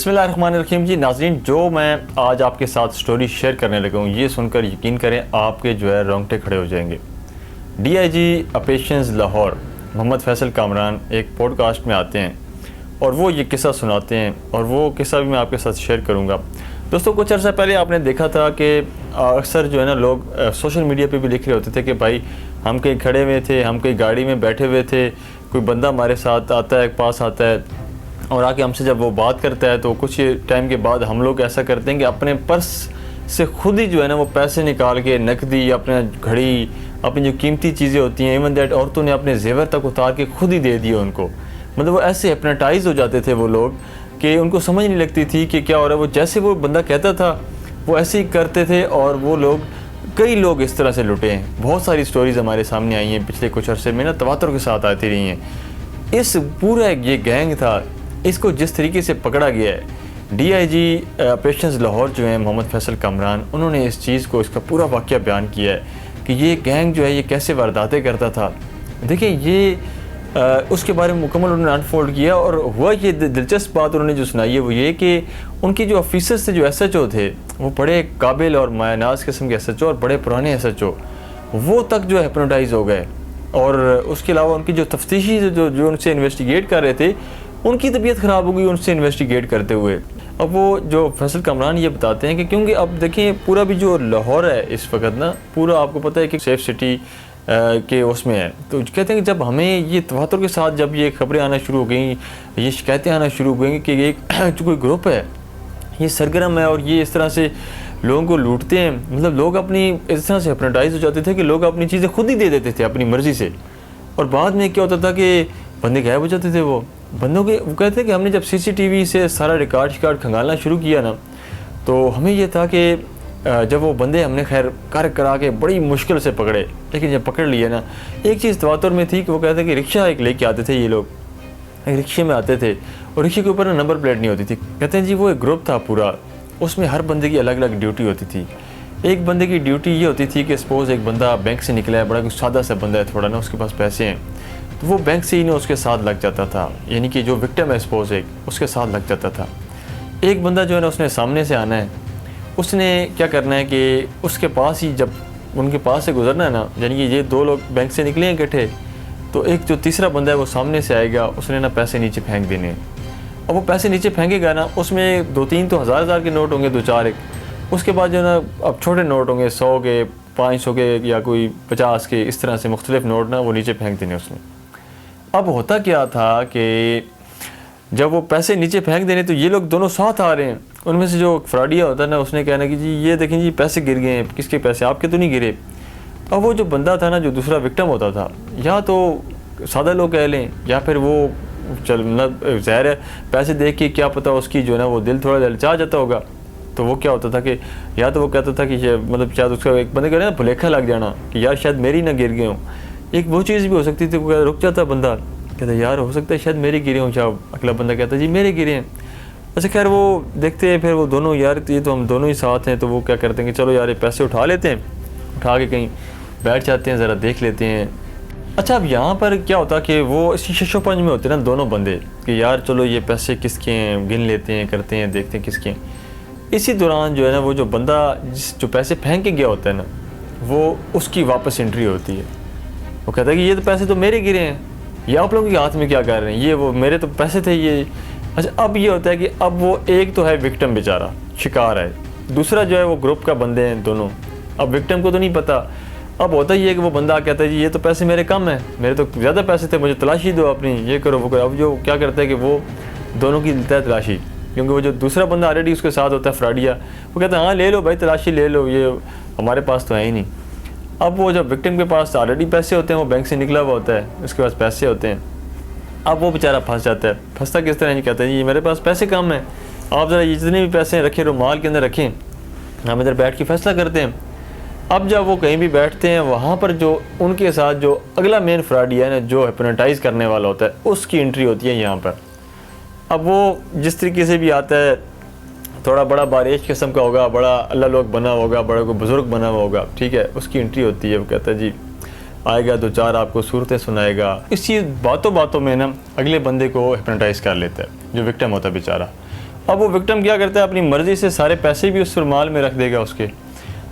बिस्मिल्लाहिर्रहमानिर्रहीम जी। नाज़रीन, जो मैं आज आपके साथ स्टोरी शेयर करने लगा हूँ, ये सुनकर यकीन करें आपके जो है रोंगटे खड़े हो जाएंगे। डीआईजी ऑपरेशंस लाहौर मोहम्मद फैसल कामरान एक पॉडकास्ट में आते हैं और वो ये किस्सा सुनाते हैं और वो किस्सा भी मैं आपके साथ शेयर करूँगा। दोस्तों, कुछ अर्सा पहले आपने देखा था कि अक्सर जो है ना लोग सोशल मीडिया पे भी लिख रहे होते थे कि भाई हम कहीं खड़े हुए थे, हम कहीं गाड़ी में बैठे हुए थे, कोई बंदा हमारे साथ आता है, पास आता है और आके हमसे जब वो बात करता है तो कुछ टाइम के बाद हम लोग ऐसा करते हैं कि अपने पर्स से खुद ही जो है ना वो पैसे निकाल के नकदी, अपना घड़ी, अपनी जो कीमती चीज़ें होती हैं, इवन दैट औरतों ने अपने जेवर तक उतार के खुद ही दे दिए उनको। मतलब वो ऐसे हिप्नोटाइज हो जाते थे वो लोग कि उनको समझ नहीं लगती थी कि क्या हो रहा है। वो जैसे वो बंदा कहता था वो ऐसे ही करते थे और वो लोग, कई लोग इस तरह से लुटे हैं। बहुत सारी स्टोरीज़ हमारे सामने आई हैं पिछले कुछ अरसे में ना, तवातुर के साथ आती रही हैं। इस पूरा ये गैंग था, इसको जिस तरीके से पकड़ा गया है, डीआईजी ऑपरेशंस लाहौर जो है मोहम्मद फैसल कामरान, उन्होंने इस चीज़ को, इसका पूरा वाक़या बयान किया है कि ये गैंग जो है ये कैसे वारदातें करता था। देखिए, ये उसके बारे में मुकम्मल उन्होंने अनफोल्ड किया और हुआ ये दिलचस्प बात उन्होंने जो सुनाई है वो ये कि उनकी जो ऑफिसर्स थे, जो एसएचओ थे, वो बड़े काबिल और मायनाज किस्म के एसएचओ और बड़े पुराने एसएचओ, वो तक जो हिप्नोटाइज हो गए। और उसके अलावा उनकी जो तफ्तीशी जो उनसे इन्वेस्टिगेट कर रहे थे, उनकी तबीयत ख़राब हो गई उनसे इन्वेस्टिगेट करते हुए। अब वो जो फैसल कामरान ये बताते हैं कि क्योंकि अब देखें पूरा भी जो लाहौर है इस वक्त ना, पूरा आपको पता है कि सेफ सिटी के उसमें है। तो कहते हैं कि जब हमें ये तवातुर के साथ जब ये खबरें आना शुरू हो गई, ये शिकायतें आना शुरू हो गई कि ये जो कोई ग्रुप है ये सरगर्म है और ये इस तरह से लोगों को लूटते हैं, मतलब लोग अपनी इस तरह से हिप्नोटाइज हो जाते थे कि लोग अपनी चीज़ें खुद ही दे देते थे अपनी मर्ज़ी से। और बाद में क्या होता था कि बंदे गायब हो जाते थे। वो बंदों के, वो कहते हैं कि हमने जब सीसीटीवी से सारा रिकॉर्ड खंगालना शुरू किया ना, तो हमें ये था कि जब वो बंदे हमने खैर कर करा के बड़ी मुश्किल से पकड़े, लेकिन जब पकड़ लिए ना, एक चीज़ तवातुर में थी कि वो कहते हैं कि रिक्शा एक लेके आते थे ये लोग, एक रिक्शे में आते थे और रिक्शे के ऊपर ना नंबर प्लेट नहीं होती थी। कहते हैं जी वो एक ग्रुप था पूरा, उसमें हर बंदे की अलग अलग ड्यूटी होती थी। एक बंदे की ड्यूटी ये होती थी कि सपोज़ एक बंदा बैंक से निकला है, बड़ा कुछ सादा सा बंदा है थोड़ा ना, उसके पास पैसे हैं, तो वो बैंक से ही ना उसके साथ लग जाता था, यानी कि जो विक्टिम है सपोज़ एक, उसके साथ लग जाता था। एक बंदा जो है ना उसने सामने से आना है, उसने क्या करना है कि उसके पास ही, जब उनके पास से गुजरना है ना, यानी कि ये दो लोग बैंक से निकले हैं इकट्ठे, तो एक जो तीसरा बंदा है वो सामने से आएगा, उसने ना पैसे नीचे फेंक देने हैं। और वो पैसे नीचे फेंकेगा ना, उसमें 2-3 तो हज़ार के नोट होंगे, 2-4 एक, उसके बाद जो ना अब छोटे नोट होंगे 100 के, 500 के या कोई 50 के, इस तरह से मुख्तलिफ नोट ना वो नीचे फेंक देने उसने। अब होता क्या था कि जब वो पैसे नीचे फेंक देने तो ये लोग दोनों साथ आ रहे हैं, उनमें से जो फ्रॉडिया होता है ना, उसने कहना कि जी ये देखें जी पैसे गिर गए हैं। किसके पैसे? आपके तो नहीं गिरे। अब वो जो बंदा था ना, जो दूसरा विक्टिम होता था, या तो सादा लोग कह लें या फिर वो चल, मतलब ज़ाहिर है पैसे देख के क्या पता उसकी जो है ना वो दिल थोड़ा ललचा जाता होगा, तो वो क्या होता था कि या तो वो कहता था कि मतलब शायद उसका एक बंदे का ना भुलेखा लग जाना कि यार शायद मेरी ना गिर गए हों। एक वो चीज़ भी हो सकती थी, वो रुक जाता बंदा, कहता यार हो सकता है शायद मेरे गिरे हों, शायद अगला बंदा कहता जी मेरे गिरे हैं। अच्छा खैर वो देखते हैं, फिर वो दोनों, यार ये तो हम दोनों ही साथ हैं, तो वो क्या करते हैं कि चलो यार ये पैसे उठा लेते हैं, उठा के कहीं बैठ जाते हैं, ज़रा देख लेते हैं। अच्छा, अब यहाँ पर क्या होता कि वो इसी शशोपंज में होते हैं ना दोनों बंदे कि यार चलो ये पैसे किसके हैं, गिन लेते हैं, करते हैं, देखते हैं किसके हैं। इसी दौरान जो है ना वो जो बंदा जो पैसे फेंक के गया होता है ना, वो उसकी वापस एंट्री होती है। वो कहता है कि ये तो पैसे तो मेरे गिरे हैं, ये आप लोगों के हाथ में क्या कर रहे हैं, ये वो मेरे तो पैसे थे ये। अच्छा, अब ये होता है कि अब वो एक तो है विक्टिम बेचारा, शिकार है, दूसरा जो है वो ग्रुप का बंदे हैं दोनों। अब विक्टिम को तो नहीं पता। अब होता ही है कि वो बंदा कहता है जी ये तो पैसे मेरे कम हैं, मेरे तो ज़्यादा पैसे थे, मुझे तलाशी दो अपनी, ये करो वो करो। अब जो क्या करता है कि वो दोनों की लेता है तलाशी, क्योंकि वो जो दूसरा बंदा ऑलरेडी उसके साथ होता है फ्रॉडिया, वो कहता है हाँ ले लो भाई तलाशी ले लो, ये हमारे पास तो है ही नहीं। अब वो जब विक्टिम के पास ऑलरेडी पैसे होते हैं, वो बैंक से निकला हुआ होता है, उसके पास पैसे होते हैं, अब वो बेचारा फंस जाता है। फंसता किस तरह नहीं, कहता है ये मेरे पास पैसे कम हैं, आप ज़रा ये जितने भी पैसे रखें रुमाल के अंदर रखें, हम इधर बैठ के फैसला करते हैं। अब जब वो कहीं भी बैठते हैं, वहाँ पर जो उनके साथ जो अगला मेन फ्रॉडिया है ना, जो हिप्नोटाइज़ करने वाला होता है, उसकी एंट्री होती है यहाँ पर। अब वो जिस तरीके से भी आता है, थोड़ा बड़ा बारिश किस्म का होगा, बड़ा अल्लाह लोग बना होगा, बड़ा कोई बुज़ुर्ग बना हुआ होगा, ठीक है, उसकी एंट्री होती है। वो कहता है जी आएगा, 2-4 आपको सूरतें सुनाएगा। इसी बातों बातों में ना अगले बंदे को हिप्नोटाइज़ कर लेता है जो विक्टिम होता है बेचारा। अब वो विक्टिम क्या करता है, अपनी मर्ज़ी से सारे पैसे भी उस रुमाल में रख देगा उसके,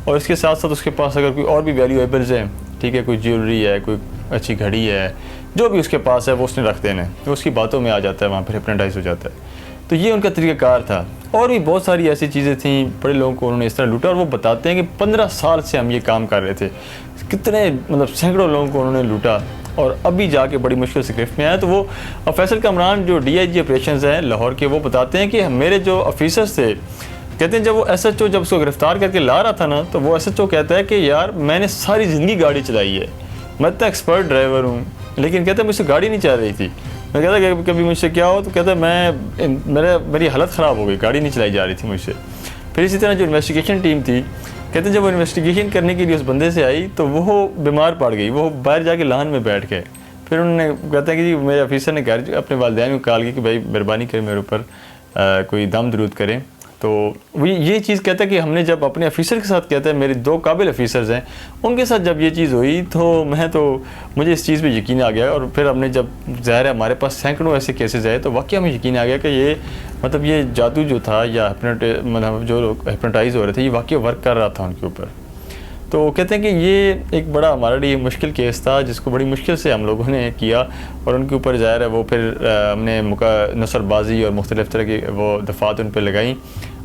और इसके साथ साथ उसके पास अगर कोई और भी वैल्यूएबल्स हैं, ठीक है, कोई ज्वेलरी है, कोई अच्छी घड़ी है, जो भी उसके पास है वो उसने रख देना है, तो उसकी बातों में आ जाता है, वहाँ पर हिप्नोटाइज हो जाता है। तो ये उनका तरीक़ाकार था। और भी बहुत सारी ऐसी चीज़ें थी, बड़े लोगों को उन्होंने इस तरह लूटा, और वो बताते हैं कि 15 साल से हम ये काम कर रहे थे, कितने मतलब सैकड़ों लोगों को उन्होंने लूटा, और अभी जाके बड़ी मुश्किल से गिरफ्त में आया। तो वो फैसल कामरान जो DIG ऑपरेशंस हैं लाहौर के, वो बताते हैं कि मेरे जो ऑफिसर्स थे, कहते हैं जब वो SHO जब उसको गिरफ़्तार करके ला रहा था ना, तो वो SHO कहता है कि यार मैंने सारी ज़िंदगी गाड़ी चलाई है, मैं इतना एक्सपर्ट ड्राइवर हूँ, लेकिन कहते हैं मुझसे गाड़ी नहीं चल रही थी। मैं कहता कि कभी मुझसे क्या हो, तो कहता मेरी हालत ख़राब हो गई, गाड़ी नहीं चलाई जा रही थी मुझसे। फिर इसी तरह जो इन्वेस्टिगेशन टीम थी, कहते हैं जब वो इन्वेस्टिगेशन करने के लिए उस बंदे से आई तो वो बीमार पड़ गई, वो बाहर जाके लाहन में बैठ गए। फिर उन्होंने कहते हैं कि मेरे ऑफिसर ने घर अपने वालिदैन को कॉल की कि भाई मेहरबानी करें मेरे ऊपर कोई दम दरूद करें। तो वो ये चीज़ कहता है कि हमने जब अपने ऑफिसर के साथ, कहता है मेरे 2 काबिल ऑफिसर्स हैं, उनके साथ जब ये चीज़ हुई तो मुझे इस चीज़ पे यकीन आ गया। और फिर हमने जब ज़ाहिर है हमारे पास सैकड़ों ऐसे केसेस आए, तो वाकई हमें यकीन आ गया कि ये मतलब ये जादू जो था या मतलब जो लोग हिप्नोटाइज हो रहे थे, ये वाकई वर्क कर रहा था उनके ऊपर। तो कहते हैं कि ये एक बड़ा हमारे लिए मुश्किल केस था, जिसको बड़ी मुश्किल से हम लोगों ने किया, और उनके ऊपर ज़ाहिर है वो फिर हमने नसरबाजी और मुख्तलिफ़ तरह की वो दफ़ात उन पर लगाई,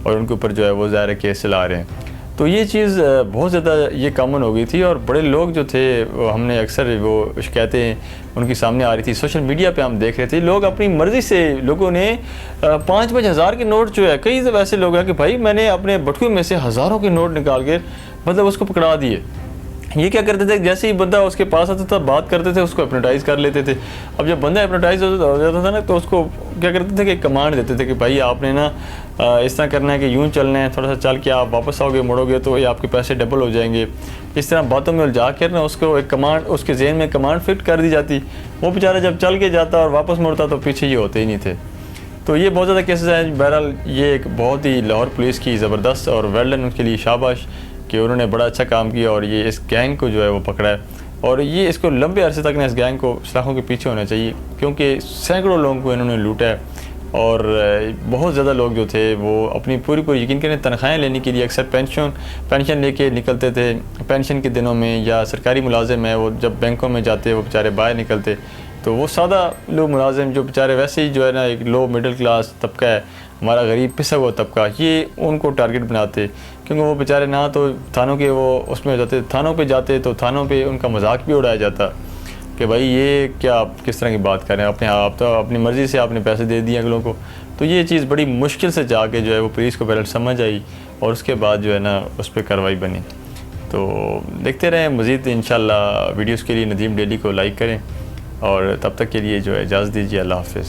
और उनके ऊपर जो है वो ज़ाहिर केस चला रहे हैं। तो ये चीज़ बहुत ज़्यादा ये कॉमन हो गई थी, और बड़े लोग जो थे वो हमने अक्सर वो शिकायतें उनकी सामने आ रही थी, सोशल मीडिया पे हम देख रहे थे, लोग अपनी मर्ज़ी से, लोगों ने 5-5 हज़ार के नोट जो है, कई ऐसे लोग हैं कि भाई मैंने अपने बटुए में से हज़ारों के नोट निकाल के मतलब उसको पकड़ा दिए। ये क्या करते थे, जैसे ही बंदा उसके पास आता था बात करते थे, उसको हिप्नोटाइज़ कर लेते थे। अब जब बंदा हिप्नोटाइज़ हो जाता था ना, तो उसको क्या करते थे कि कमांड देते थे कि भाई आपने ना इस तरह करना है कि यूँ चलना है, थोड़ा सा चल के आप वापस आओगे, मुड़ोगे तो ये आपके पैसे डबल हो जाएंगे। इस तरह बातों में उलझा कर ना उसको एक कमांड, उसके जहन में कमांड फिट कर दी जाती। वो बेचारा जब चल के जाता और वापस मुड़ता तो पीछे ये होते ही नहीं थे। तो ये बहुत ज़्यादा केसेस हैं। बहरहाल ये एक बहुत ही लाहौर पुलिस की ज़बरदस्त और वेल डन, उनके लिए शाबाश कि उन्होंने बड़ा अच्छा काम किया, और ये इस गैंग को जो है वो पकड़ा है, और ये इसको लंबे अरसे तक ना इस गैंग को सलाखों के पीछे होना चाहिए, क्योंकि सैकड़ों लोगों को इन्होंने लूटा है। और बहुत ज़्यादा लोग जो थे वो अपनी पूरी यकीन करें तनख्वाहें लेने के लिए अक्सर पेंशन लेके निकलते थे पेंशन के दिनों में, या सरकारी मुलाजिम है वो जब बैंकों में जाते वो बेचारे बाहर निकलते, तो वो सादा लोग मुलाजिम जो बेचारे वैसे ही जो है ना एक लो मिडिल क्लास तबका है, हमारा गरीब पिसा हुआ तबका, ये उनको टारगेट बनाते, क्योंकि वो बेचारे ना तो थानों के वो उसमें जाते, थानों पे जाते तो थानों पे उनका मजाक भी उड़ाया जाता कि भाई ये क्या आप किस तरह की बात कर रहे हैं, आप तो अपनी मर्ज़ी से आपने पैसे दे दिए अगलों को। तो ये चीज़ बड़ी मुश्किल से जाके जो है वो पुलिस को पहले समझ आई, और उसके बाद जो है ना उस पर कार्रवाई बनी। तो देखते रहें मज़ीद इंशाल्लाह वीडियोज़ के लिए नदीम डेली को लाइक करें, और तब तक के लिए जो है इजाज़त दीजिए। अल्लाह हाफ़िज़।